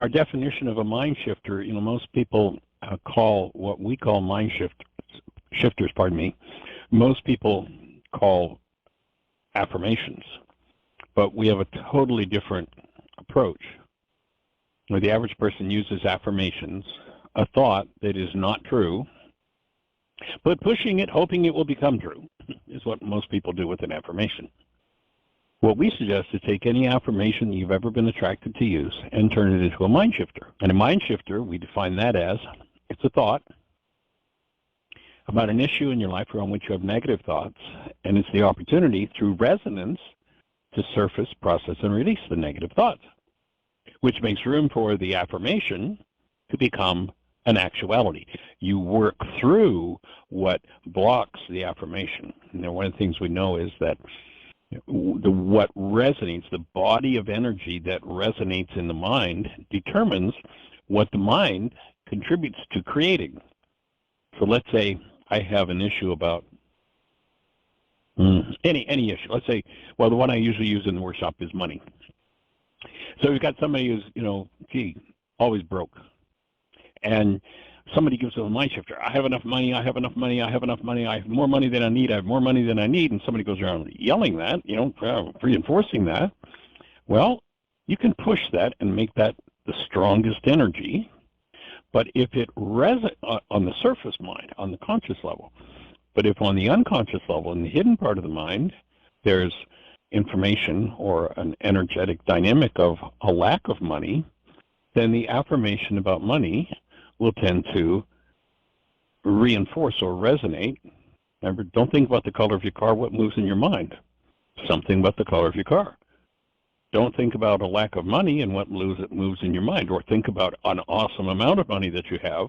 Our definition of a mind shifter, most people call what we call mind shifters, most people call affirmations, but we have a totally different approach. Where the average person uses affirmations, a thought that is not true, but pushing it, hoping it will become true, is what most people do with an affirmation. What we suggest is take any affirmation you've ever been attracted to use and turn it into a mind shifter. And a mind shifter, we define that as, it's a thought about an issue in your life around which you have negative thoughts, and it's the opportunity through resonance to surface, process, and release the negative thoughts, which makes room for the affirmation to become an actuality. You work through what blocks the affirmation. One of the things we know is that what resonates, the body of energy that resonates in the mind determines what the mind contributes to creating. So let's say I have an issue about any issue. Let's say, well, the one I usually use in the workshop is money. So we've got somebody who's, always broke. And somebody gives them a mind shifter. I have enough money, I have enough money, I have enough money, I have more money than I need, I have more money than I need, and somebody goes around yelling that, reinforcing that. Well, you can push that and make that the strongest energy. But if it resonates on the surface mind, on the conscious level, but if on the unconscious level, in the hidden part of the mind, there's information or an energetic dynamic of a lack of money, then the affirmation about money will tend to reinforce or resonate. Remember, don't think about the color of your car, what moves in your mind. Something about the color of your car. Don't think about a lack of money and what moves in your mind, or think about an awesome amount of money that you have.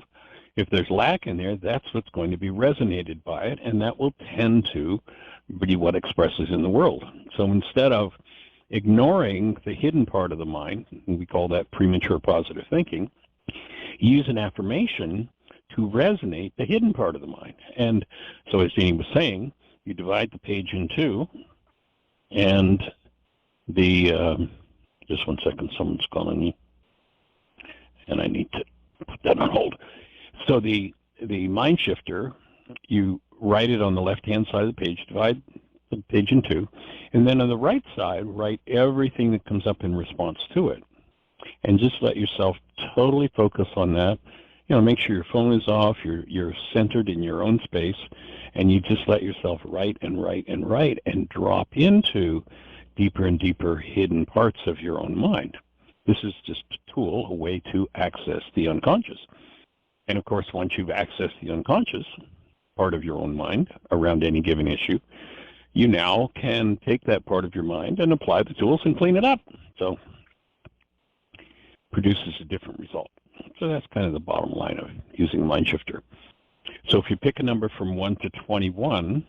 If there's lack in there, that's what's going to be resonated by it, and that will tend to be what expresses in the world. So instead of ignoring the hidden part of the mind, and we call that premature positive thinking, use an affirmation to resonate the hidden part of the mind. And so as Jeannie was saying, you divide the page in two, and just 1 second, someone's calling me, and I need to put that on hold. So the mind shifter, you write it on the left-hand side of the page, divide the page in two, and then on the right side, write everything that comes up in response to it. And just let yourself totally focus on that. Make sure your phone is off, you're centered in your own space, and you just let yourself write and write and write and drop into deeper and deeper hidden parts of your own mind. This is just a tool, a way to access the unconscious. And of course, once you've accessed the unconscious part of your own mind around any given issue, you now can take that part of your mind and apply the tools and clean it up. So produces a different result. So that's kind of the bottom line of using MindShifter. So if you pick a number from 1 to 21,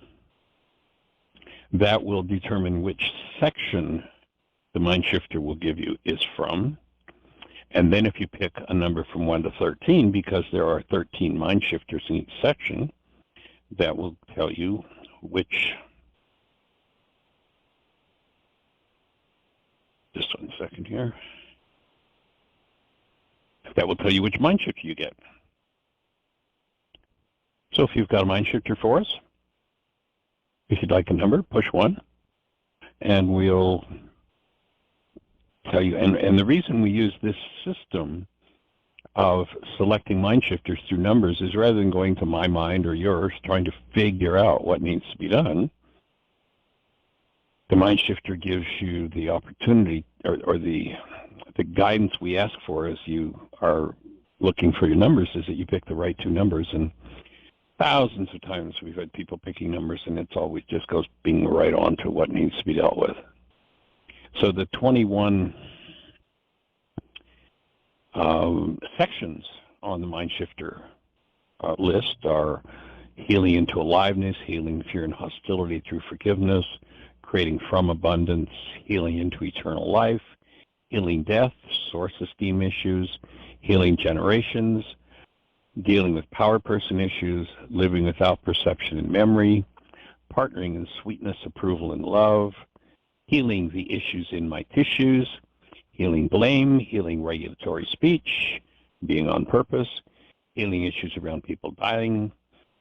that will determine which section the MindShifter will give you is from. And then if you pick a number from 1 to 13, because there are 13 MindShifters in each section, that will tell you which, just 1 second here, that will tell you which MindShifter you get. So if you've got a MindShifter for us, if you'd like a number, push 1, and we'll tell you. And the reason we use this system of selecting MindShifters through numbers is rather than going to my mind or yours, trying to figure out what needs to be done, the MindShifter gives you the opportunity or the guidance we ask for as you are looking for your numbers is that you pick the right two numbers. And thousands of times we've had people picking numbers, and it's always just goes being right on to what needs to be dealt with. So the 21 sections on the MindShifter list are healing into aliveness, healing fear and hostility through forgiveness, creating from abundance, healing into eternal life, healing death, source esteem issues, healing generations, dealing with power person issues, living without perception and memory, partnering in sweetness, approval, and love, healing the issues in my tissues, healing blame, healing regulatory speech, being on purpose, healing issues around people dying,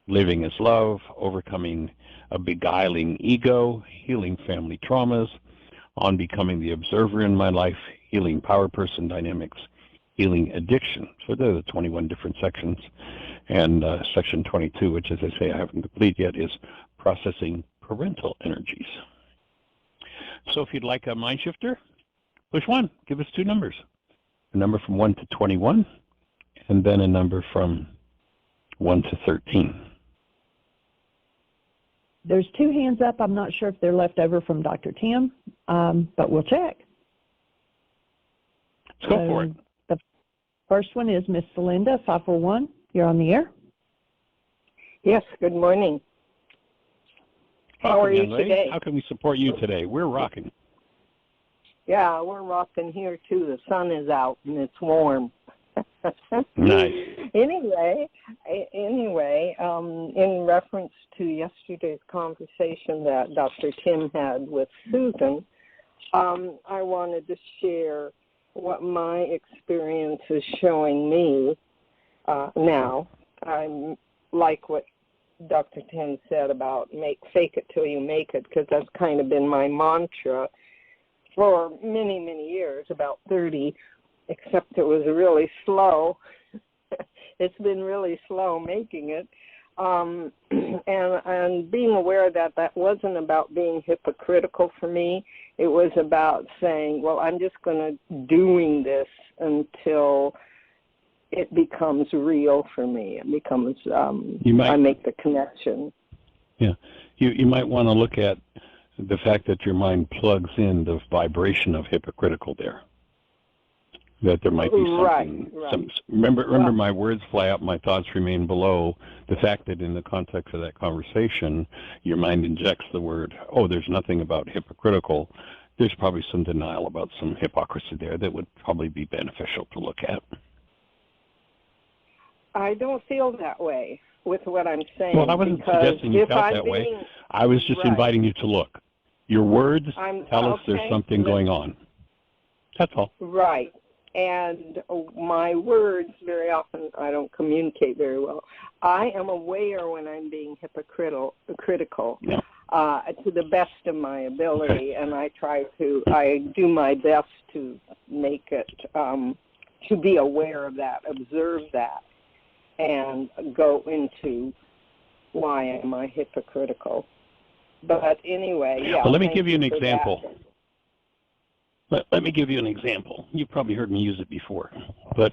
living as love, overcoming a beguiling ego, healing family traumas, on becoming the observer in my life, healing power person dynamics, healing addiction. So there are the 21 different sections. And section 22, which, as I say, I haven't completed yet, is processing parental energies. So if you'd like a MindShifter, push 1. Give us 2 numbers. A number from 1 to 21, and then a number from 1 to 13. There's 2 hands up. I'm not sure if they're left over from Dr. Tim, but we'll check. Let's go for it. The first one is Miss Celinda, 541. You're on the air. Yes, good morning. How are you today? How can we support you today? We're rocking. Yeah, we're rocking here too. The sun is out and it's warm. Nice. Anyway, in reference to yesterday's conversation that Dr. Tim had with Susan, I wanted to share what my experience is showing me now. I'm like what Dr. Tim said about fake it till you make it, because that's kind of been my mantra for many, many years, about 30, except it was really slow. It's been really slow making it. And being aware that that wasn't about being hypocritical for me. It was about saying, well, I'm just going to doing this until it becomes real for me. It becomes, I make the connection. Yeah. You might want to look at the fact that your mind plugs in the vibration of hypocritical there. That there might be something. Right. Remember, my words fly up, my thoughts remain below. The fact that in the context of that conversation, your mind injects the word, oh, there's nothing about hypocritical. There's probably some denial about some hypocrisy there that would probably be beneficial to look at. I don't feel that way with what I'm saying. Well, I wasn't suggesting you felt that way. I was just inviting you to look. Your words tell us there's something going on. That's all. Right. And my words, very often, I don't communicate very well. I am aware when I'm being hypocritical yeah. To the best of my ability, and I do my best to make it, to be aware of that, observe that, and go into why am I hypocritical. But anyway, yeah. Well, let me give you an example. Let me give you an example. You've probably heard me use it before, but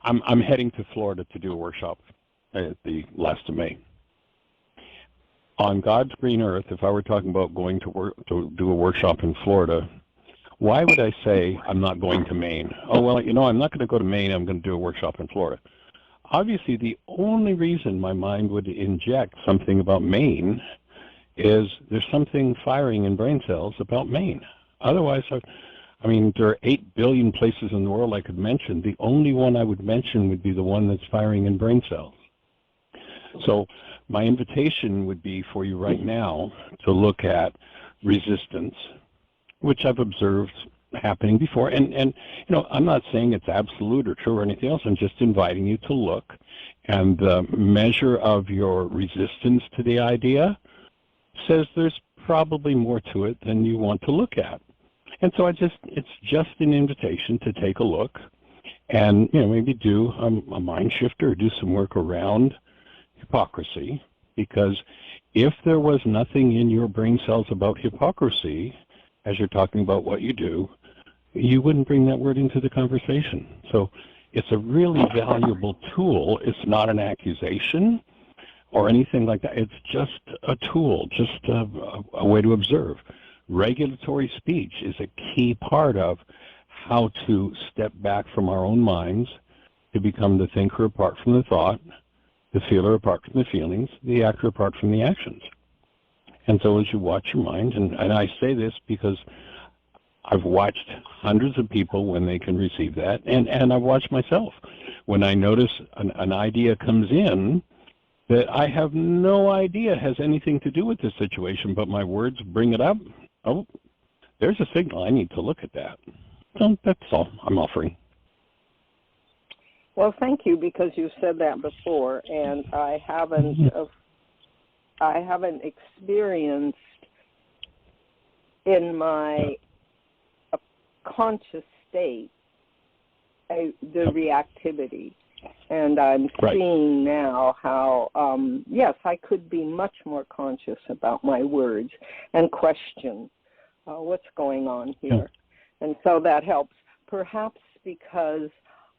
I'm heading to Florida to do a workshop at the last of May. On God's green earth, if I were talking about going to do a workshop in Florida, why would I say I'm not going to Maine? Oh, well, I'm not going to go to Maine. I'm going to do a workshop in Florida. Obviously, the only reason my mind would inject something about Maine is there's something firing in brain cells about Maine. Otherwise, there are 8 billion places in the world I could mention. The only one I would mention would be the one that's firing in brain cells. So my invitation would be for you right now to look at resistance, which I've observed happening before. And I'm not saying it's absolute or true or anything else. I'm just inviting you to look. And the measure of your resistance to the idea says there's probably more to it than you want to look at. And so it's just an invitation to take a look and, maybe do a MindShifter or do some work around hypocrisy, because if there was nothing in your brain cells about hypocrisy, as you're talking about what you do, you wouldn't bring that word into the conversation. So it's a really valuable tool. It's not an accusation or anything like that. It's just a tool, just a way to observe. Regulatory speech is a key part of how to step back from our own minds to become the thinker apart from the thought, the feeler apart from the feelings, the actor apart from the actions. And so as you watch your mind, and I say this because I've watched hundreds of people when they can receive that, and I've watched myself. When I notice an idea comes in that I have no idea has anything to do with this situation, but my words bring it up, oh, there's a signal. I need to look at that. So that's all I'm offering. Well, thank you, because you said that before, and I haven't experienced in my conscious state the reactivity. And I'm seeing now how, yes, I could be much more conscious about my words and question what's going on here. And so that helps, perhaps because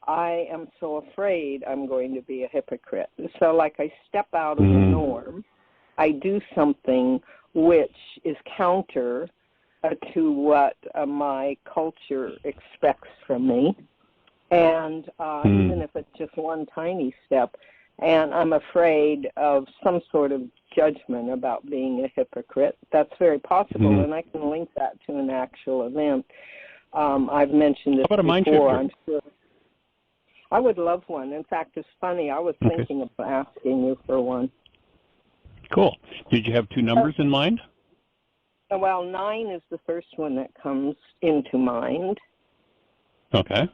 I am so afraid I'm going to be a hypocrite. So like I step out of the norm, I do something which is counter to what my culture expects from me. And even if it's just one tiny step, and I'm afraid of some sort of judgment about being a hypocrite, that's very possible, and I can link that to an actual event. I've mentioned this before, I'm sure. I would love one. In fact, it's funny, I was thinking of asking you for one. Cool. Did you have two numbers in mind? Well, 9 is the first one that comes into mind. Okay.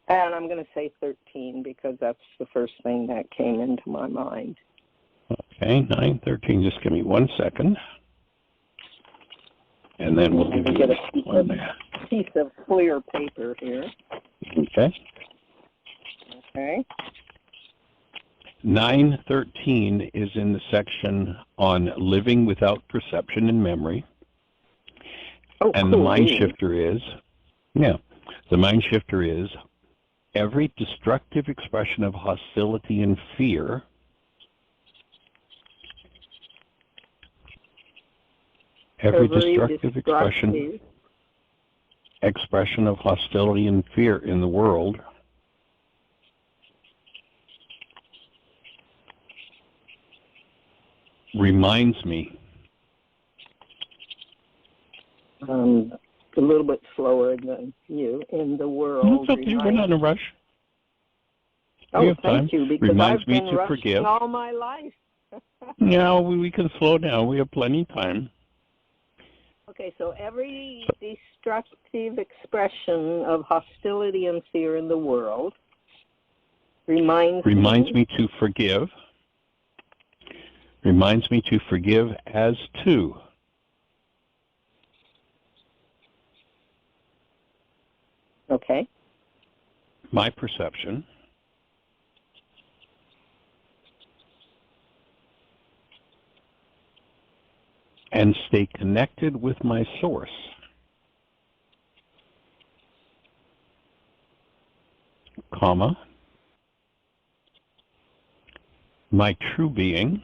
And I'm going to say 13 because that's the first thing that came into my mind. Okay, 9, 13. Just give me 1 second. And then we'll give you get a piece of clear paper here. Okay. Okay. 913 is in the section on living without perception and memory. Oh, and cool. the MindShifter is, the MindShifter is every destructive expression of hostility and fear every destructive expression of hostility and fear in the world reminds me. A little bit slower than you in the world. It's okay. We're not in a rush. Oh, thank you, because reminds I've me been to rushing forgive. all my life. Yeah, we can slow down. We have plenty of time. Okay, so every destructive expression of hostility and fear in the world reminds me to forgive. Reminds me to forgive as to. Okay. My perception. And stay connected with my source. Comma. My true being.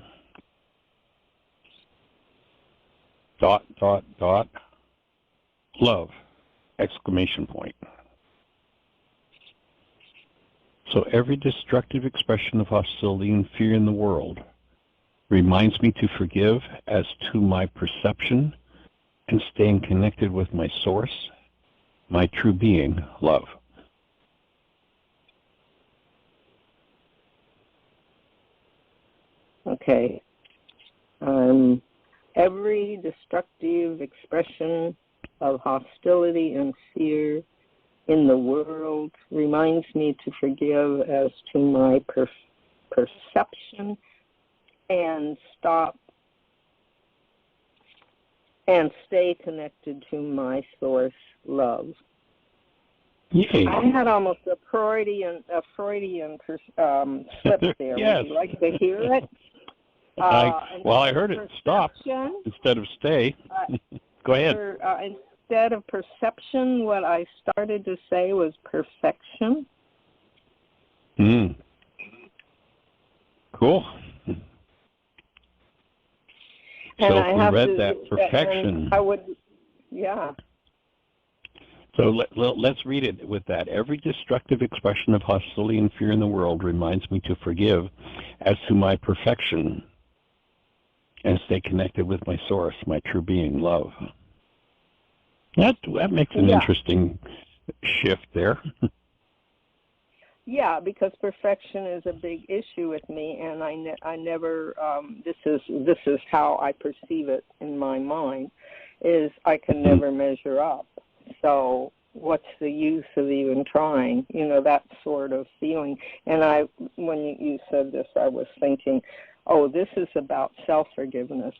Dot, dot, dot. Love. Exclamation point. So every destructive expression of hostility and fear in the world reminds me to forgive as to my perception and staying connected with my source, my true being, love. Okay. Every destructive expression of hostility and fear in the world reminds me to forgive as to my perception and stay connected to my source, love. Yay. I had almost a Freudian slip there. Yes. Would you like to hear it? I heard it. Stop instead of stay. Go ahead. Instead of perception, what I started to say was perfection. Cool. And so if we read that perfection. I would, yeah. So let's read it with that. Every destructive expression of hostility and fear in the world reminds me to forgive as to my perfection and stay connected with my source, my true being, love. That makes an interesting shift there. Yeah, because perfection is a big issue with me, and I never. This is how I perceive it in my mind, is I can never measure up. So what's the use of even trying? You know, that sort of feeling. And when you said this, I was thinking, oh, this is about self-forgiveness.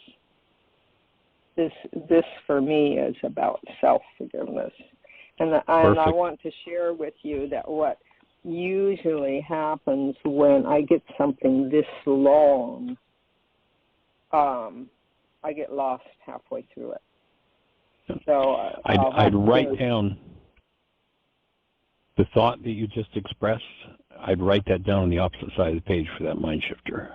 This for me is about self-forgiveness. And I want to share with you that what usually happens when I get something this long, I get lost halfway through it. So I'd write down the thought that you just expressed. I'd write that down on the opposite side of the page for that MindShifter.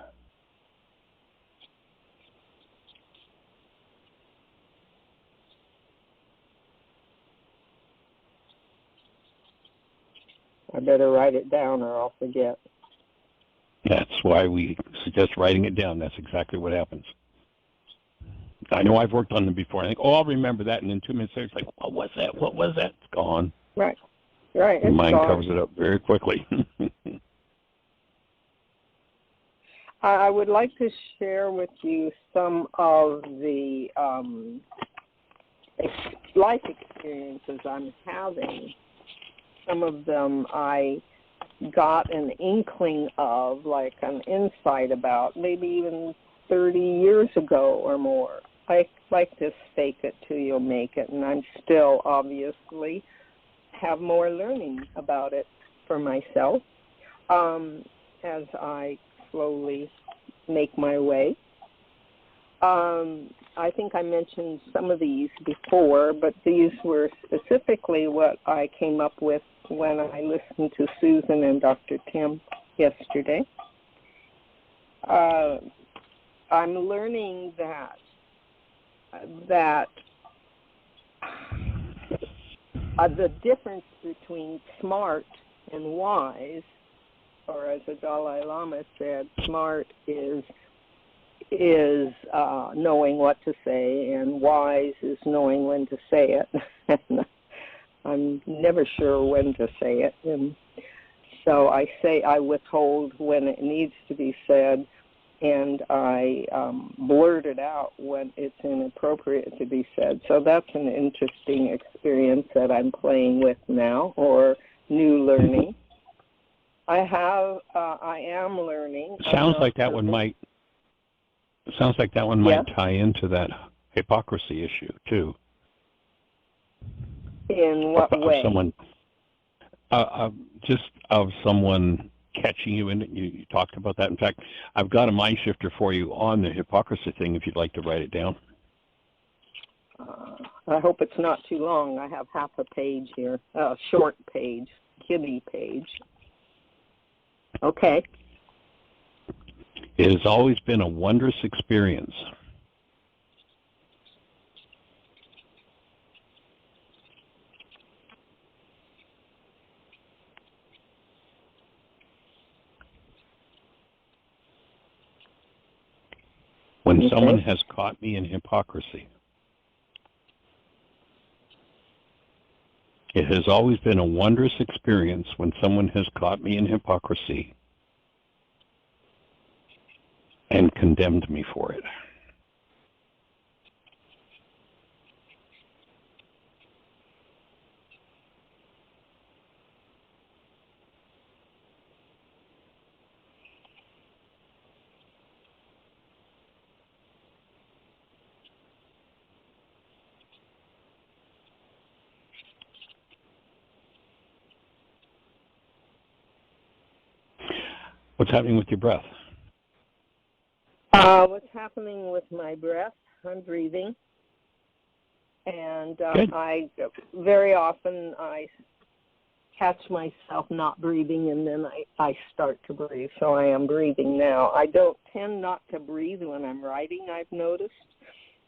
I better write it down or I'll forget. That's why we suggest writing it down. That's exactly what happens. I know I've worked on them before. I think, oh, I'll remember that, and then 2 minutes later, it's like, what was that? What was that? It's gone. Right. The mind covers it up very quickly. I would like to share with you some of the life experiences I'm having. Some of them I got an inkling of, like an insight about, maybe even 30 years ago or more. I like this fake it till you make it, and I'm still obviously have more learning about it for myself as I slowly make my way. I think I mentioned some of these before, but these were specifically what I came up with when I listened to Susan and Dr. Tim yesterday. I'm learning that the difference between smart and wise, or as the Dalai Lama said, smart is knowing what to say, and wise is knowing when to say it. I'm never sure when to say it, and so I withhold when it needs to be said, and I blurt it out when it's inappropriate to be said. So that's an interesting experience that I'm playing with now, or new learning. I am learning. Sounds like that one might tie into that hypocrisy issue too. In what way? Just of someone catching you in it. You talked about that. In fact, I've got a MindShifter for you on the hypocrisy thing if you'd like to write it down. I hope it's not too long. I have half a page here, short page, kiddie page. Okay. It has always been a wondrous experience. When someone has caught me in hypocrisy. It has always been a wondrous experience when someone has caught me in hypocrisy and condemned me for it. What's happening with your breath? What's happening with my breath? I'm breathing. And I very often I catch myself not breathing, and then I start to breathe. So I am breathing now. I don't tend not to breathe when I'm writing, I've noticed,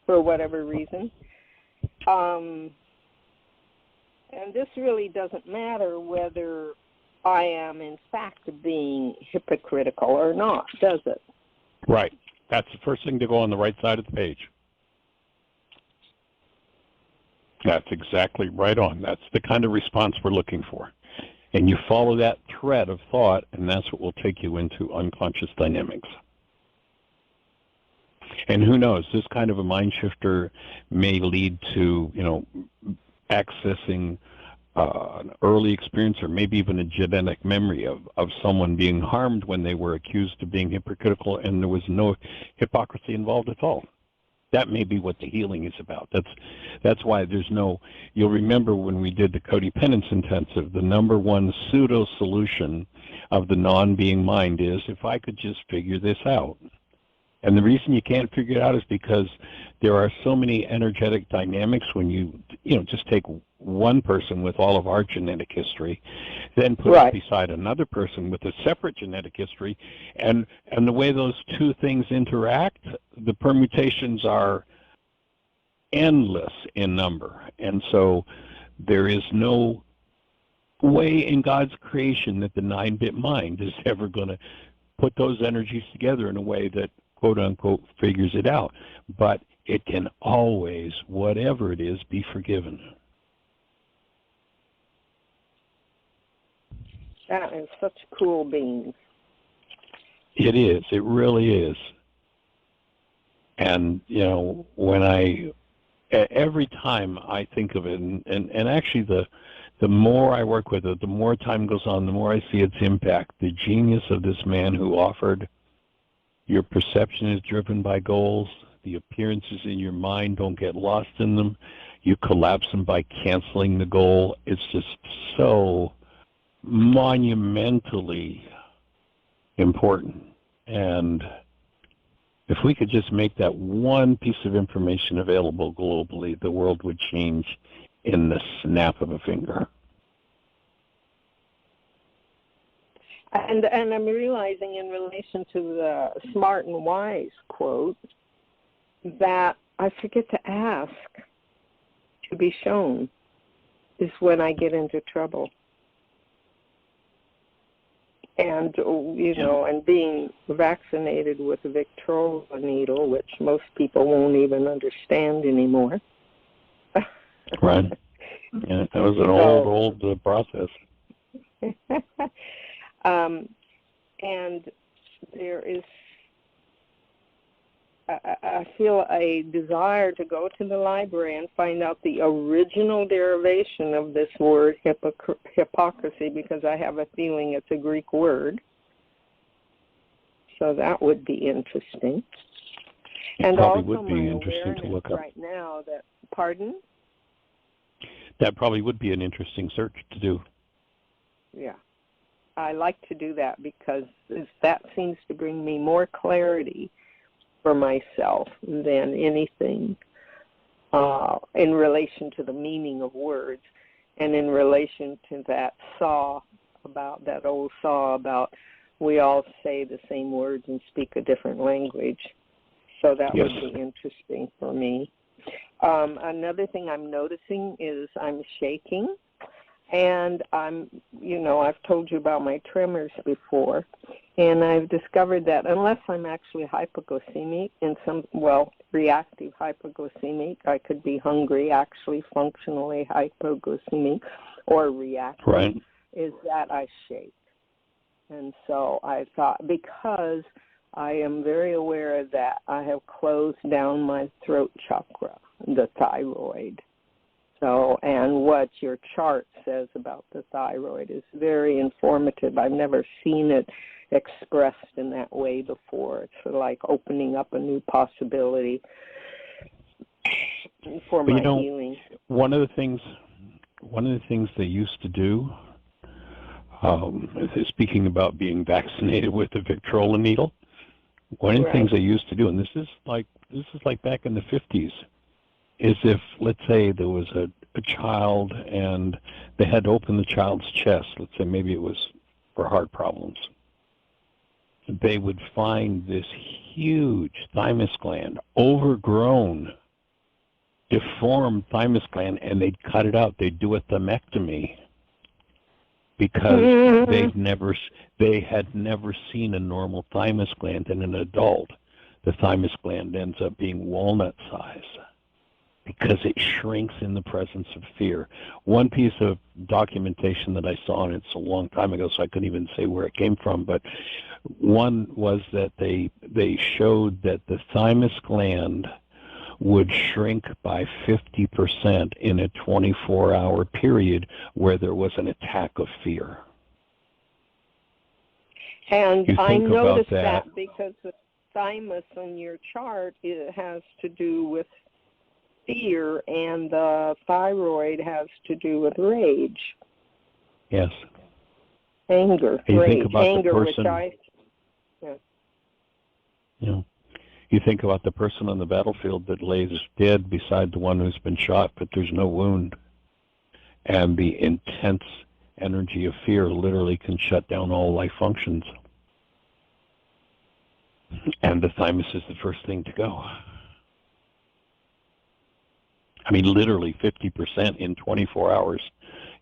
for whatever reason. And this really doesn't matter whether I am in fact being hypocritical or not, does it? Right. That's the first thing to go on the right side of the page. That's exactly right on. That's the kind of response we're looking for. And you follow that thread of thought, and that's what will take you into unconscious dynamics. And who knows, this kind of a MindShifter may lead to, accessing an early experience or maybe even a genetic memory of someone being harmed when they were accused of being hypocritical and there was no hypocrisy involved at all. That may be what the healing is about. That's why there's no, you'll remember when we did the codependence intensive, the number one pseudo solution of the non-being mind is, if I could just figure this out. And the reason you can't figure it out is because there are so many energetic dynamics when you just take one person with all of our genetic history, then put it beside another person with a separate genetic history, and the way those two things interact, the permutations are endless in number. And so there is no way in God's creation that the 9-bit mind is ever going to put those energies together in a way that quote-unquote figures it out. But it can always, whatever it is, be forgiven. That is such cool beans. It is. It really is. And, when every time I think of it, and actually the more I work with it, the more time goes on, the more I see its impact. The genius of this man who offered, your perception is driven by goals. The appearances in your mind, don't get lost in them. You collapse them by canceling the goal. It's just so monumentally important. And if we could just make that one piece of information available globally, the world would change in the snap of a finger. And I'm realizing in relation to the smart and wise quote that I forget to ask to be shown is when I get into trouble. And, and being vaccinated with a Victrola needle, which most people won't even understand anymore. Right. Yeah, that was an old process. And there is, I feel a desire to go to the library and find out the original derivation of this word hypocrisy, because I have a feeling it's a Greek word. So that would be interesting. It probably would be interesting to look up right now. Pardon? That probably would be an interesting search to do. Yeah. I like to do that because that seems to bring me more clarity for myself than anything in relation to the meaning of words and in relation to that old saw about we all say the same words and speak a different language. So that would be interesting for me. Another thing I'm noticing is I'm shaking. And I've told you about my tremors before, and I've discovered that unless I'm actually hypoglycemic, reactive hypoglycemic, I could be hungry, actually functionally hypoglycemic, or reactive, is that I shake. And so I thought, because I am very aware that I have closed down my throat chakra, the thyroid. So, and what your chart says about the thyroid is very informative. I've never seen it expressed in that way before. It's sort of like opening up a new possibility for my healing. One of the things they used to do, speaking about being vaccinated with the Victrola needle, one of the things they used to do, and this is like back in the 50s, is if, let's say, there was a child and they had to open the child's chest, let's say maybe it was for heart problems, they would find this huge thymus gland, overgrown, deformed thymus gland, and they'd cut it out. They'd do a thymectomy because they had never seen a normal thymus gland in an adult. The thymus gland ends up being walnut size, because it shrinks in the presence of fear. One piece of documentation that I saw, and it's a long time ago, so I couldn't even say where it came from, but one was that they showed that the thymus gland would shrink by 50% in a 24-hour period where there was an attack of fear. And I noticed that because the thymus on your chart, it has to do with fear, and the thyroid has to do with rage. Yes. Anger, you rage, think about anger, the person, you think about the person on the battlefield that lays dead beside the one who's been shot, but there's no wound. And the intense energy of fear literally can shut down all life functions. And the thymus is the first thing to go. I mean, literally 50% in 24 hours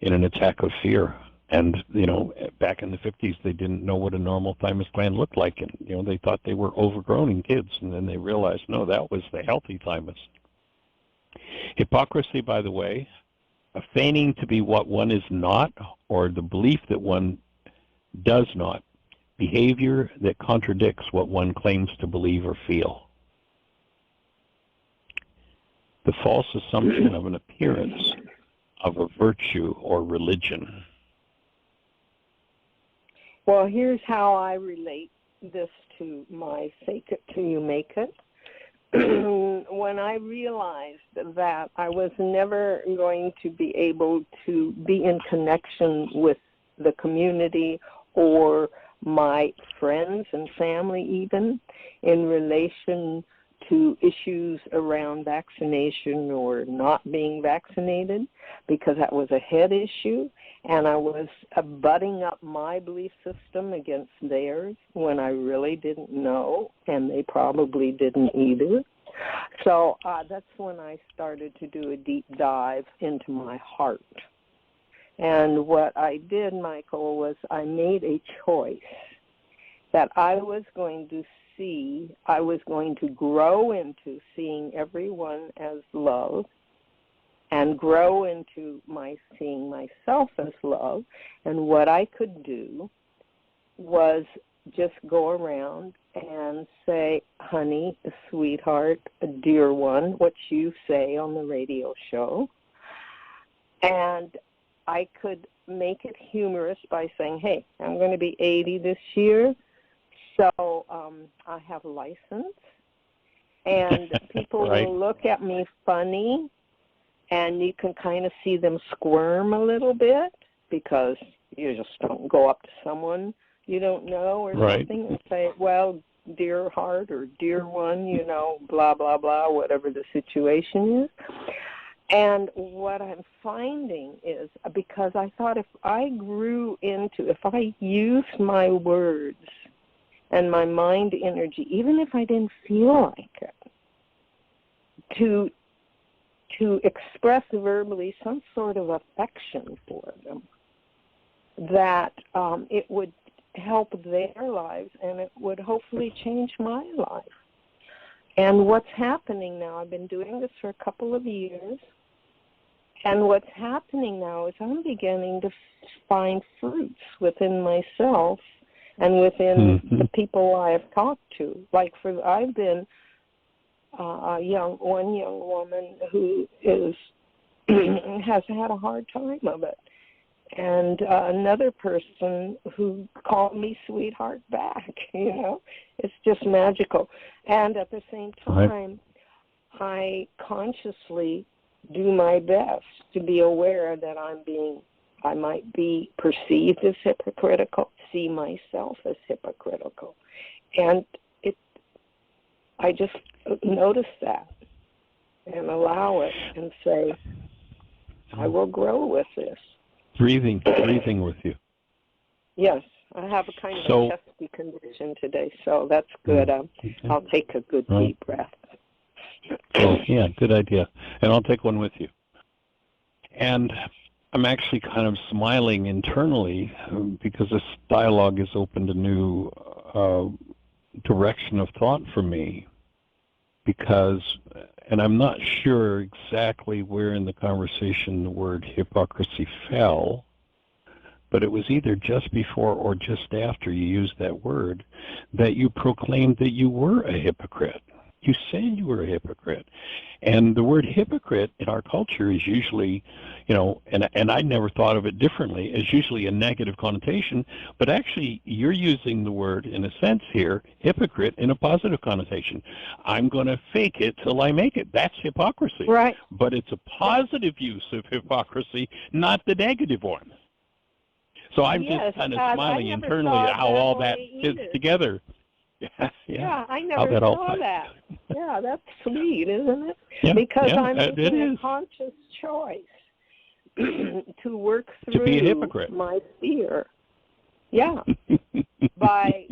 in an attack of fear. And, back in the 50s, they didn't know what a normal thymus gland looked like. And, they thought they were overgrown in kids. And then they realized, no, that was the healthy thymus. Hypocrisy, by the way, feigning to be what one is not, or the belief that one does not, behavior that contradicts what one claims to believe or feel. The false assumption of an appearance of a virtue or religion. Well, here's how I relate this to my fake it till you make it. When I realized that I was never going to be able to be in connection with the community or my friends and family even in relation to issues around vaccination or not being vaccinated, because that was a head issue, and I was butting up my belief system against theirs when I really didn't know, and they probably didn't either. So that's when I started to do a deep dive into my heart. And what I did, Michael, was I made a choice that I was going to grow into seeing everyone as love and grow into seeing myself as love. And what I could do was just go around and say, honey, sweetheart, dear one, what you say on the radio show. And I could make it humorous by saying, hey, I'm going to be 80 this year, so I have a license. And people right. will look at me funny, and you can kind of see them squirm a little bit because you just don't go up to someone you don't know or something and say, well, dear heart or dear one, blah, blah, blah, whatever the situation is. And what I'm finding is, because I thought if I used my words and my mind energy, even if I didn't feel like it, to express verbally some sort of affection for them, that it would help their lives and it would hopefully change my life. And what's happening now, I've been doing this for a couple of years, and what's happening now is I'm beginning to find fruits within myself and within the people I have talked to. I've been one young woman who has had a hard time of it, and another person who called me sweetheart back. It's just magical. And at the same time, I consciously do my best to be aware that I might be perceived as hypocritical, see myself as hypocritical. And I just notice that and allow it and say, I will grow with this. Breathing with you. Yes, I have a kind of a chesty condition today, so that's good. I'll take a good deep breath. Well, yeah, good idea. And I'll take one with you. And I'm actually kind of smiling internally because this dialogue has opened a new direction of thought for me. And I'm not sure exactly where in the conversation the word hypocrisy fell, but it was either just before or just after you used that word that you proclaimed that you were a hypocrite. You said you were a hypocrite. And the word hypocrite in our culture is usually, and I never thought of it differently, as usually a negative connotation, but actually you're using the word, in a sense here, hypocrite, in a positive connotation. I'm going to fake it till I make it. That's hypocrisy. Right. But it's a positive use of hypocrisy, not the negative one. So I'm just kind of smiling internally at how all that fits together. Yeah, I never saw that. Yeah, that's sweet, isn't it? Yeah, because yeah, I'm making a conscious choice to work through to be a hypocrite. my fear. Yeah. Right.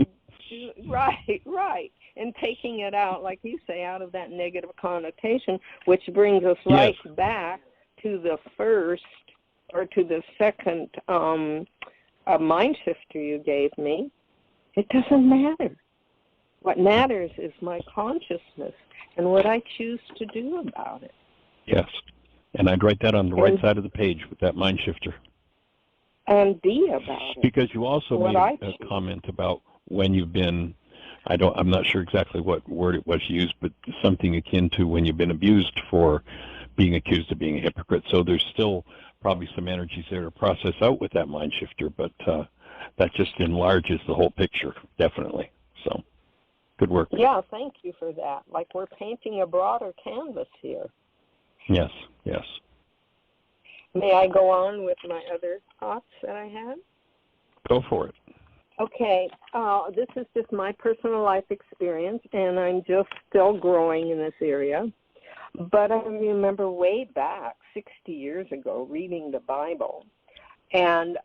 And taking it out, like you say, out of that negative connotation, which brings us right back to the first or to the second MindShifter you gave me. It doesn't matter. What matters is my consciousness and what I choose to do about it. Yes. And I'd write that on the right side of the page with that MindShifter. And be about it. Because you also made a comment about when you've been, I'm not sure exactly what word it was used, but something akin to when you've been abused for being accused of being a hypocrite. So there's still probably some energies there to process out with that MindShifter, but that just enlarges the whole picture, definitely. So. Good work. Yeah, thank you for that. Like we're painting a broader canvas here. Yes. May I go on with my other thoughts that I had? Go for it. Okay, this is just my personal life experience, and I'm just still growing in this area. But I remember way back, 60 years ago, reading the Bible, and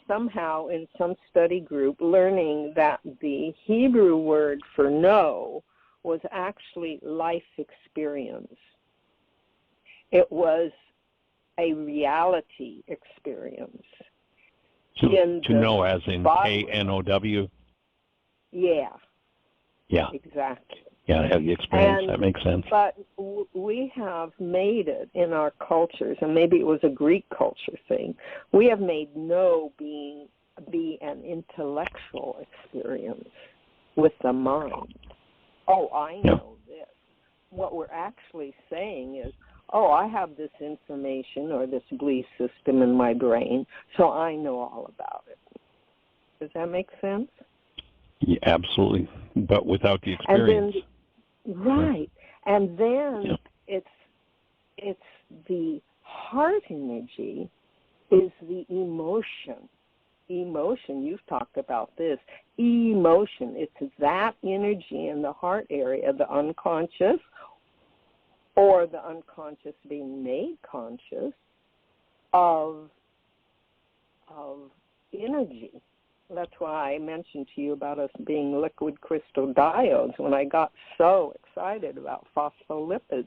somehow in some study group learning that the Hebrew word for know was actually life experience. It was a reality experience. To know as in K-N-O-W? Yeah. Yeah. Exactly. Yeah, I have the experience. That makes sense. But we have made it in our cultures, and maybe it was a Greek culture thing, we have made know be an intellectual experience with the mind. Oh, I know this. What we're actually saying is, oh, I have this information or this belief system in my brain, so I know all about it. Does that make sense? Yeah, absolutely, but without the experience. Right. And then it's the heart energy is the emotion. Emotion, you've talked about this. Emotion, it's that energy in the heart area, the unconscious, or the unconscious being made conscious of energy. That's why I mentioned to you about us being liquid crystal diodes when I got so excited about phospholipids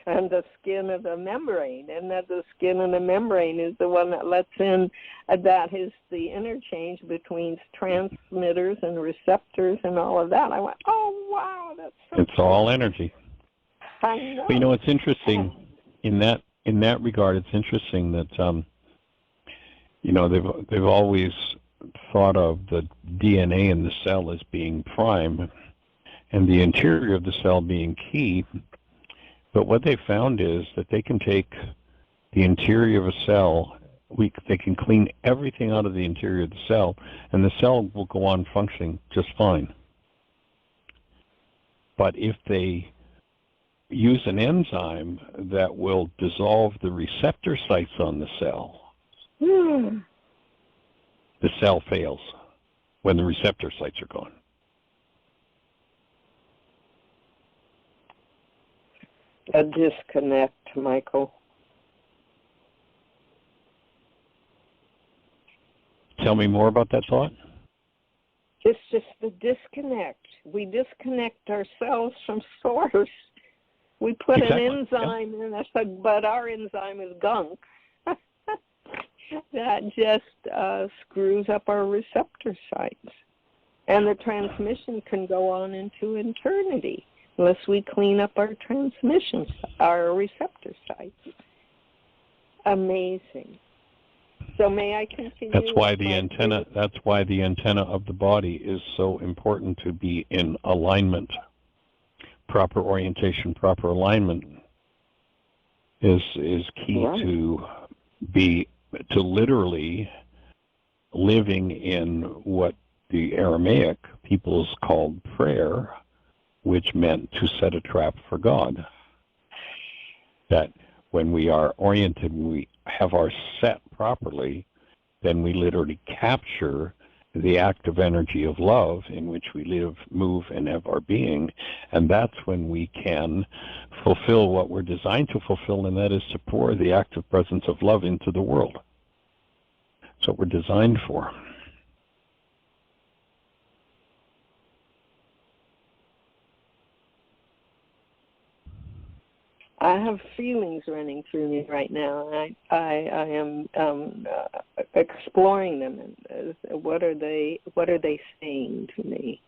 and the skin of the membrane, and that the skin of the membrane is the one that lets in, that is the interchange between transmitters and receptors and all of that. I went, oh, wow, that's so It's cool. All energy. I know. But it's interesting in that regard. It's interesting that they've always thought of the DNA in the cell as being prime and the interior of the cell being key. But what they found is that they can take the interior of a cell, they can clean everything out of the interior of the cell, and the cell will go on functioning just fine. But if they use an enzyme that will dissolve the receptor sites on the cell, the cell fails when the receptor sites are gone. A disconnect, Michael. Tell me more about that thought. It's just the disconnect. We disconnect ourselves from source. We put an enzyme in us, but our enzyme is gunk. That just screws up our receptor sites. And the transmission can go on into eternity unless we clean up our our receptor sites. Amazing. So may I continue? That's why the antenna of the body is so important to be in alignment. proper orientation, proper alignment is key Right. to literally living in what the Aramaic peoples called prayer, which meant to set a trap for God. That when we are oriented, when we have our set properly, then we literally capture the active energy of love in which we live, move, and have our being. And that's when we can fulfill what we're designed to fulfill, and that is to pour the active presence of love into the world. That's what we're designed for. I have feelings running through me right now, and I am exploring them. And what are they saying to me?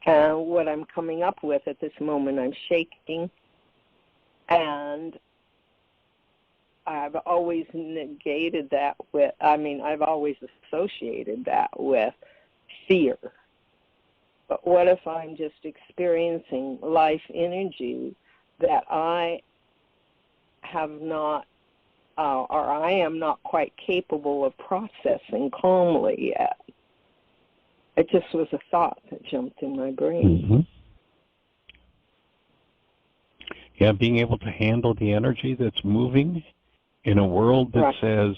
And what I'm coming up with at this moment, I'm shaking, and I've always negated that with. I've always associated that with fear. But what if I'm just experiencing life energy that I have not, or I am not quite capable of processing calmly yet? It just was a thought that jumped in my brain. Mm-hmm. Yeah, being able to handle the energy that's moving in a world that Right. says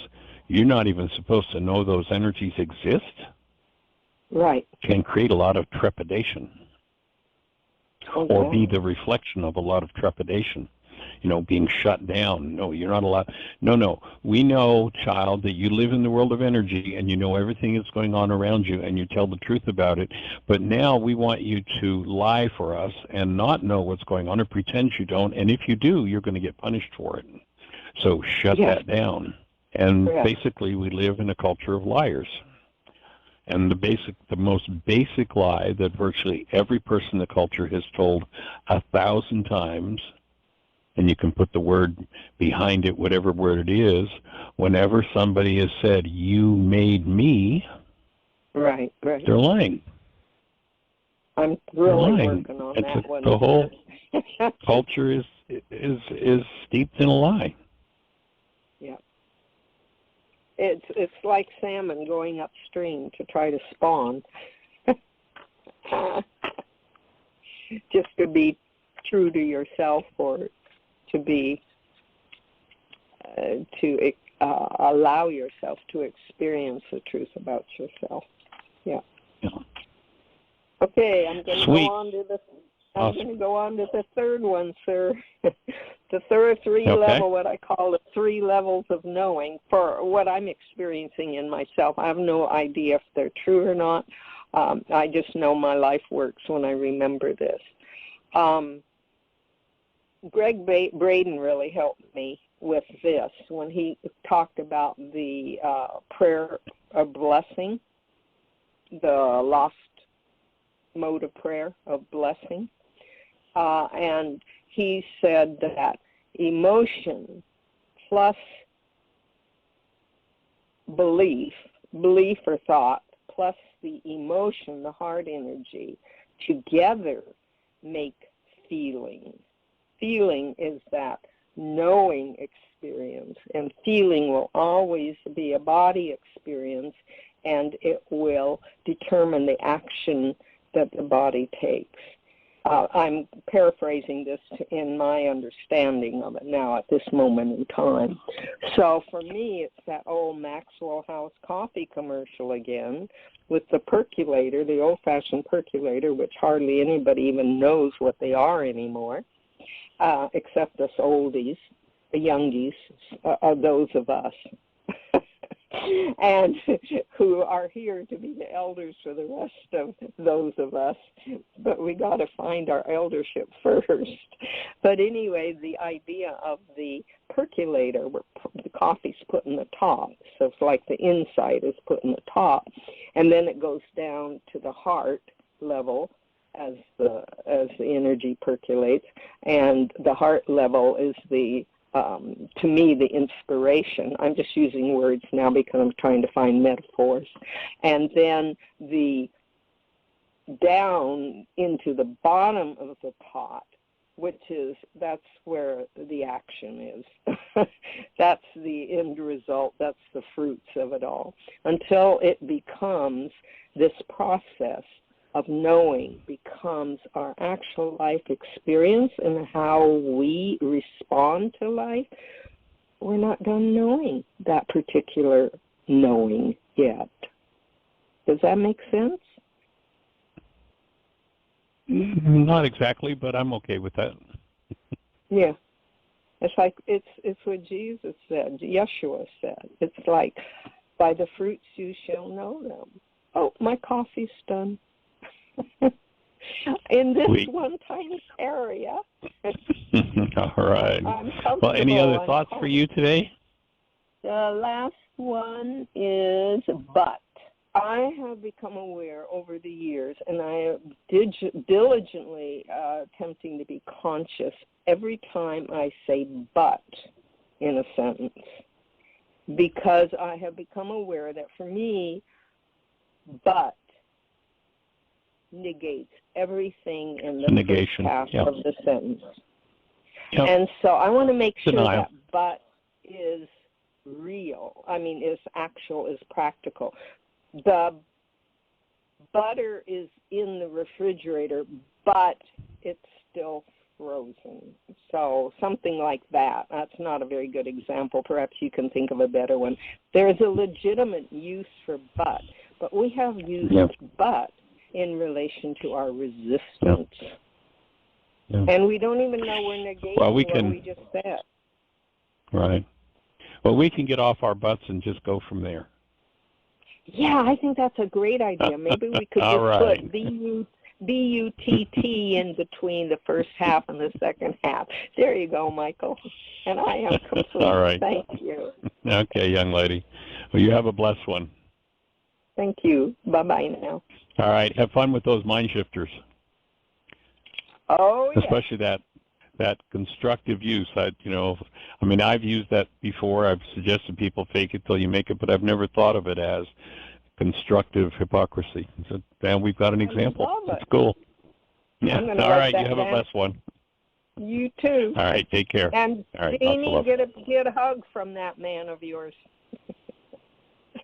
you're not even supposed to know those energies exist, Right. can create a lot of trepidation. Okay. Or be the reflection of a lot of trepidation, being shut down. No, you're not allowed. No. We know, child, that you live in the world of energy and you know everything that's going on around you and you tell the truth about it. But now we want you to lie for us and not know what's going on or pretend you don't. And if you do, you're going to get punished for it. So shut that down. And basically we live in a culture of liars. And the most basic lie that virtually every person in the culture has told 1,000 times, and you can put the word behind it, whatever word it is, whenever somebody has said, "You made me," right. they're lying. I'm really lying. working on that one. The whole culture is steeped in a lie. Yeah. It's like salmon going upstream to try to spawn. Just to be true to yourself, or to be to allow yourself to experience the truth about yourself. Yeah. Okay, I'm going to go on to the. I'm going to go on to the third one, sir. The third level, what I call the 3 levels of knowing for what I'm experiencing in myself. I have no idea if they're true or not. I just know my life works when I remember this. Greg Braden really helped me with this when he talked about the prayer of blessing, the lost mode of prayer of blessing. And he said that emotion plus belief or thought, plus the emotion, the heart energy, together make feeling. Feeling is that knowing experience, and feeling will always be a body experience, and it will determine the action that the body takes. I'm paraphrasing this in my understanding of it now at this moment in time. So for me, it's that old Maxwell House coffee commercial again with the percolator, the old-fashioned percolator, which hardly anybody even knows what they are anymore, except us oldies, the youngies, those of us. And who are here to be the elders for the rest of those of us. But we got to find our eldership first. But anyway, the idea of the percolator, where the coffee's put in the top, so it's like the inside is put in the top, and then it goes down to the heart level as the energy percolates, and the heart level is the to me, the inspiration. I'm just using words now because I'm trying to find metaphors. And then the down into the bottom of the pot, that's where the action is. That's the end result. That's the fruits of it all. Until it becomes this process of knowing becomes our actual life experience and how we respond to life, we're not done knowing that particular knowing yet. Does that make sense? Not exactly, but I'm okay with that. Yeah. It's like, it's what Jesus said, Yeshua said. It's like, by the fruits you shall know them. Oh, my coffee's done. In this one tiny area. All right. I'm comfortable. Well, any other thoughts for you today? The last one is but. I have become aware over the years, and I am diligently attempting to be conscious every time I say but in a sentence, because I have become aware that for me, but negates everything in the negation. first half Yep. of the sentence. Yep. And so I want to make sure Denial. that but is real. I mean, is actual, is practical. The butter is in the refrigerator, but it's still frozen. So something like that. That's not a very good example. Perhaps you can think of a better one. There's a legitimate use for but we have used but in relation to our resistance. Yeah. And we don't even know we're negating what we just said. Right. Well, we can get off our butts and just go from there. Yeah, I think that's a great idea. Maybe we could just put B-U-T-T in between the first half and the second half. There you go, Michael. And I am complete. All right. Thank you. Okay, young lady. Well, you have a blessed one. Thank you. Bye-bye now. All right. Have fun with those MindShifters. Oh, yeah. Especially that constructive use. I've used that before. I've suggested people fake it till you make it, but I've never thought of it as constructive hypocrisy. So, Dan, we've got an example. Love it. It's cool. Yeah. All right. You have a blessed one. You too. All right. Take care. And all right, Jeannie, get a hug from that man of yours.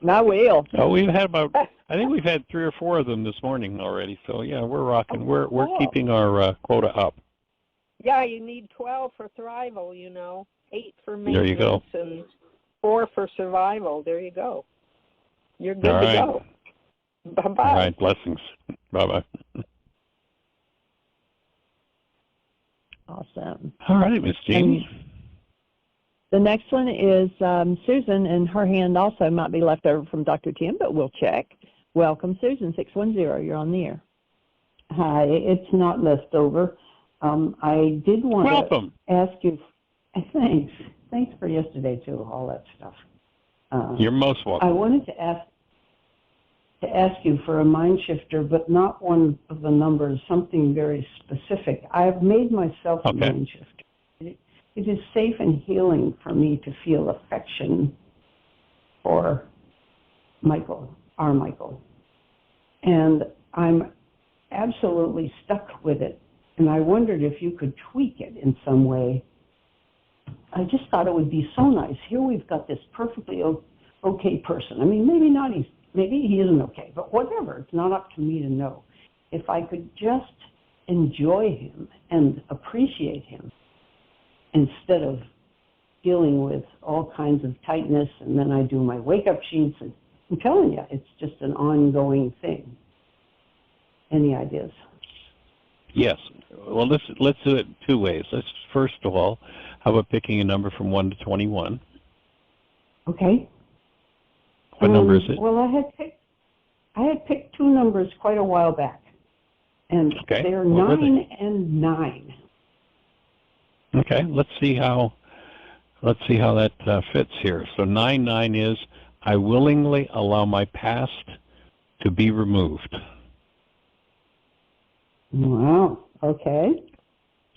I will. Oh, I think we've had 3 or 4 of them this morning already. So yeah, we're rocking. We're keeping our quota up. Yeah, you need 12 for thrival, 8 for maintenance, there you go. And 4 for survival. There you go. You're good All right. to go. Bye-bye. All right, blessings. Bye-bye. Awesome. All right, Miss Jeannie. The next one is Susan, and her hand also might be left over from Dr. Tim, but we'll check. Welcome, Susan, 610. You're on the air. Hi, it's not left over. I did want Welcome. to ask you, thanks. Thanks for yesterday, too, all that stuff. You're most welcome. I wanted to ask you for a MindShifter, but not one of the numbers, something very specific. I've made myself a MindShifter. It is safe and healing for me to feel affection for Michael, our Michael. And I'm absolutely stuck with it. And I wondered if you could tweak it in some way. I just thought it would be so nice. Here we've got this perfectly okay person. I mean, maybe he isn't okay, but whatever. It's not up to me to know. If I could just enjoy him and appreciate him instead of dealing with all kinds of tightness, and then I do my wake-up sheets. And I'm telling you, it's just an ongoing thing. Any ideas? Yes. Well, let's do it 2 ways. Let's first of all, how about picking a number from 1 to 21? Okay. What number is it? Well, I had picked 2 numbers quite a while back, and they're 9 and 9. Okay. Let's see how that fits here. So 9 is I willingly allow my past to be removed. Wow. Okay.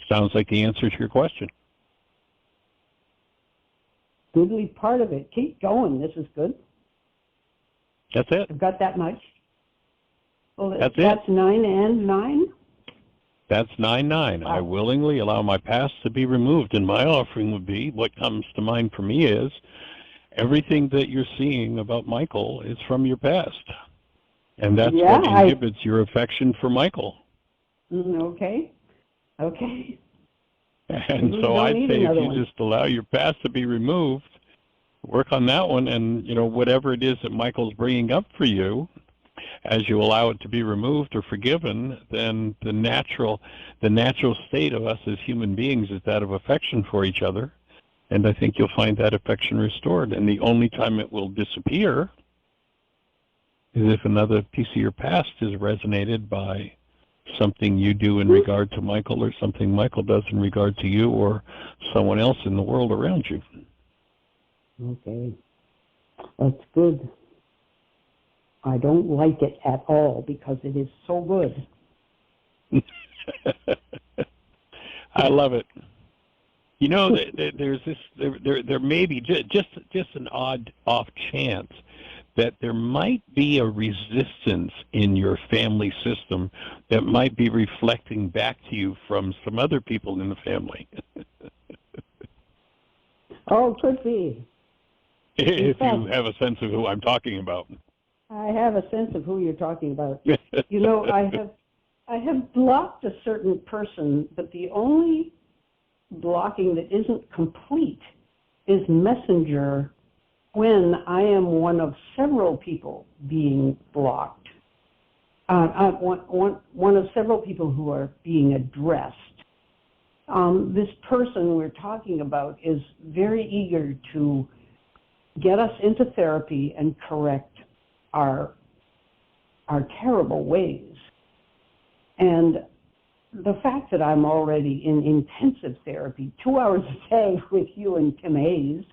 Sounds like the answer to your question. Goodly part of it. Keep going. This is good. That's it. I've got that much. Well, That's that's 9 and 9? That's 9-9. Wow. I willingly allow my past to be removed, and my offering would be, what comes to mind for me is, everything that you're seeing about Michael is from your past. And that's what inhibits your affection for Michael. Okay. And so I'd say if you just allow your past to be removed, work on that one, and whatever it is that Michael's bringing up for you, as you allow it to be removed or forgiven, then the natural state of us as human beings is that of affection for each other. And I think you'll find that affection restored. And the only time it will disappear is if another piece of your past is resonated by something you do in regard to Michael, or something Michael does in regard to you, or someone else in the world around you. Okay. That's good. I don't like it at all because it is so good. I love it. There's this. There may be just an odd off chance that there might be a resistance in your family system that might be reflecting back to you from some other people in the family. Oh, could be. If you have a sense of who I'm talking about. I have a sense of who you're talking about. I have blocked a certain person, but the only blocking that isn't complete is messenger, when I am one of several people being blocked. One of several people who are being addressed. This person we're talking about is very eager to get us into therapy and correct our terrible ways. And the fact that I'm already in intensive therapy, 2 hours a day with you and Tim Hayes,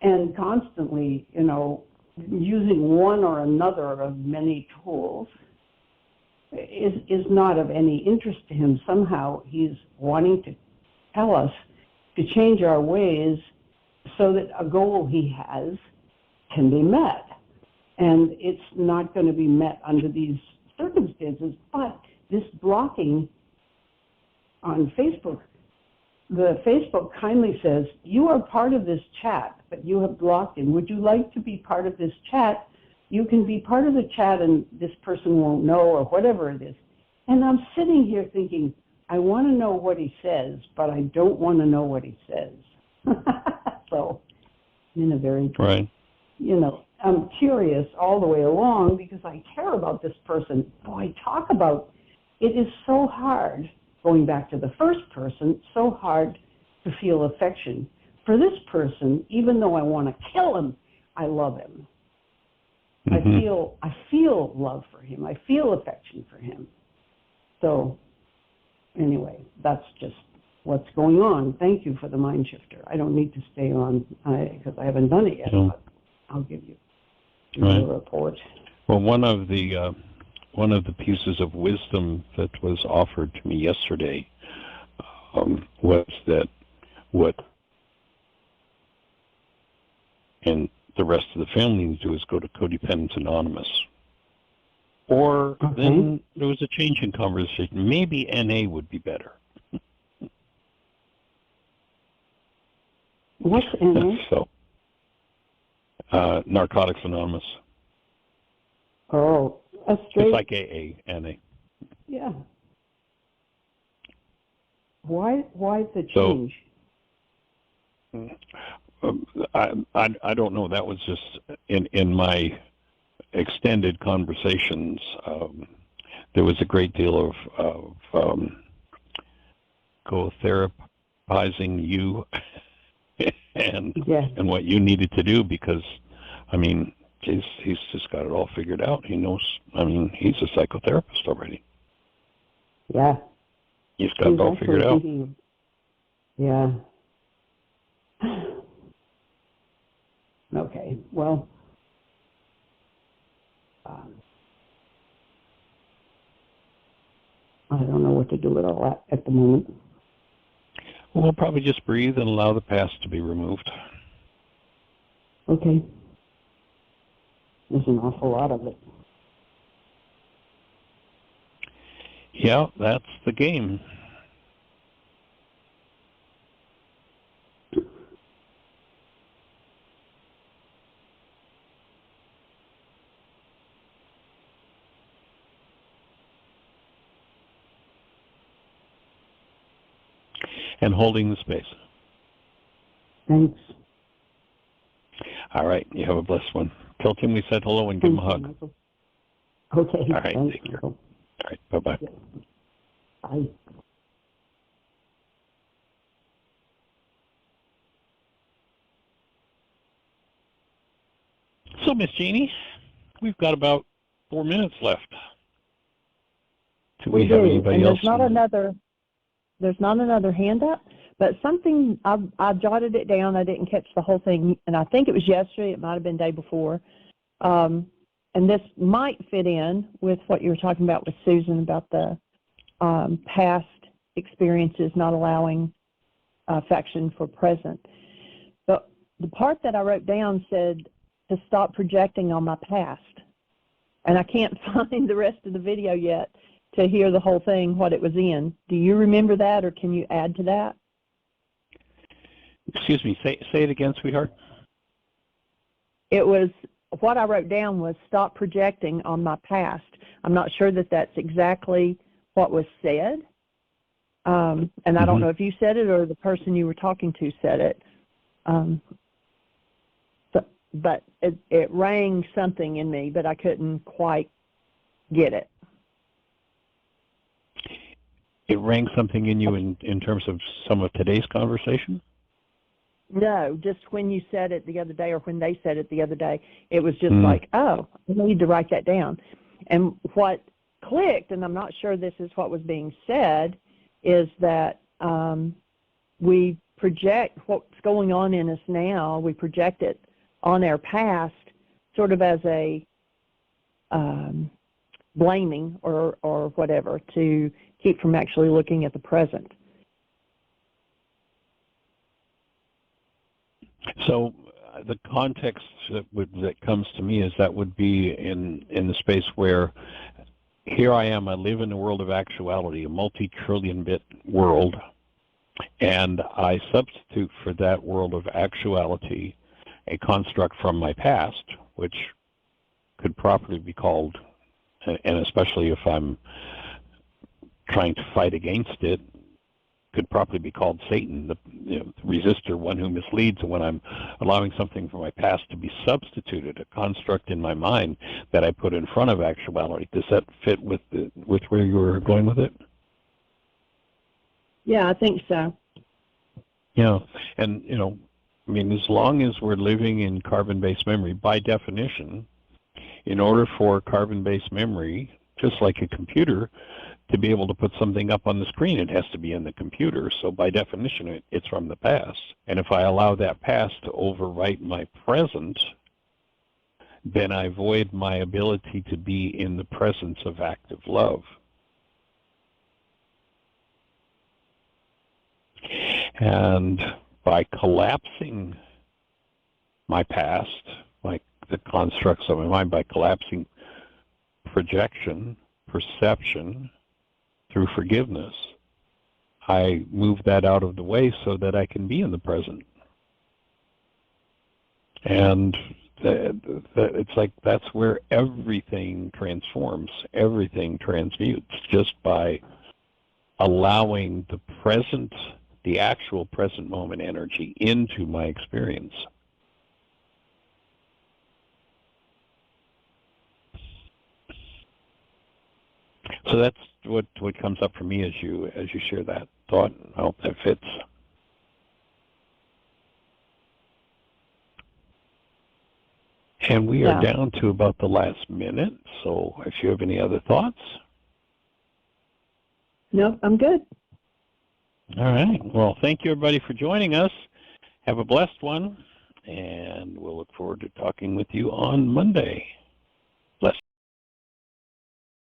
and constantly, using one or another of many tools, is not of any interest to him. Somehow he's wanting to tell us to change our ways so that a goal he has can be met. And it's not going to be met under these circumstances. But this blocking on Facebook, the Facebook kindly says, you are part of this chat, but you have blocked him. Would you like to be part of this chat? You can be part of the chat and this person won't know, or whatever it is. And I'm sitting here thinking, I want to know what he says, but I don't want to know what he says. So, in a very, right. I'm curious all the way along because I care about this person. Boy, talk about, it is so hard, going back to the first person, so hard to feel affection. For this person, even though I want to kill him, I love him. Mm-hmm. I feel love for him. I feel affection for him. So, anyway, that's just what's going on. Thank you for the MindShifter. I don't need to stay on because I haven't done it yet, but I'll give you a report. Well, one of the pieces of wisdom that was offered to me yesterday was that what and the rest of the family needs to do is go to Codependence Anonymous. Or then there was a change in conversation. Maybe NA would be better. What's NA? So, Narcotics Anonymous. Oh, a straight... It's like AA, NA. Yeah. Why the change? I don't know. That was just in my extended conversations. There was a great deal of co-therapizing you and what you needed to do, because he's just got it all figured out. He knows. He's a psychotherapist already. Yeah. He's got it all figured out. Yeah. Okay. Well, I don't know what to do with all that at the moment. Well, we'll probably just breathe and allow the past to be removed. Okay. There's an awful lot of it. Yeah, that's the game. And holding the space. Thanks. All right, you have a blessed one. Tell Tim we said hello and give him a hug. Michael. Okay. All right, Thanks, take care. Michael. All right, bye-bye. Bye. So, Miss Jeannie, we've got about 4 minutes left. Do we have anybody and else? There's not another hand up, but something, I jotted it down. I didn't catch the whole thing, and I think it was yesterday. It might have been the day before. And this might fit in with what you were talking about with Susan about the past experiences not allowing affection for present. But the part that I wrote down said to stop projecting on my past. And I can't find the rest of the video yet to hear the whole thing, what it was in. Do you remember that, or can you add to that? Excuse me, say it again, sweetheart. It was, what I wrote down was stop projecting on my past. I'm not sure that that's exactly what was said. And I don't know if you said it or the person you were talking to said it. But it rang something in me, but I couldn't quite get it. It rang something in you in terms of some of today's conversation? No, just when you said it the other day, or when they said it the other day, it was just like, oh, I need to write that down. And what clicked, and I'm not sure this is what was being said, is that we project what's going on in us now, we project it on our past sort of as a blaming or whatever to keep from actually looking at the present. So the context that comes to me is that would be in the space where here I am, I live in a world of actuality, a multi-trillion bit world, and I substitute for that world of actuality a construct from my past, which could properly be called, and especially if I'm trying to fight against it, could properly be called Satan, the resistor, one who misleads. And when I'm allowing something from my past to be substituted, a construct in my mind that I put in front of actuality, does that fit with where you were going with it? Yeah, I think so. Yeah, and I mean, as long as we're living in carbon-based memory, by definition, in order for carbon-based memory, just like a computer, to be able to put something up on the screen, it has to be in the computer. So by definition, it's from the past. And if I allow that past to overwrite my present, then I void my ability to be in the presence of active love. And by collapsing my past, like the constructs of my mind, by collapsing projection, perception, through forgiveness, I move that out of the way so that I can be in the present. And it's like that's where everything transforms, everything transmutes, just by allowing the present, the actual present moment energy into my experience. So that's what comes up for me as you share that thought. I hope that fits. And we are down to about the last minute, so if you have any other thoughts? No, I'm good. All right. Well, thank you, everybody, for joining us. Have a blessed one, and we'll look forward to talking with you on Monday.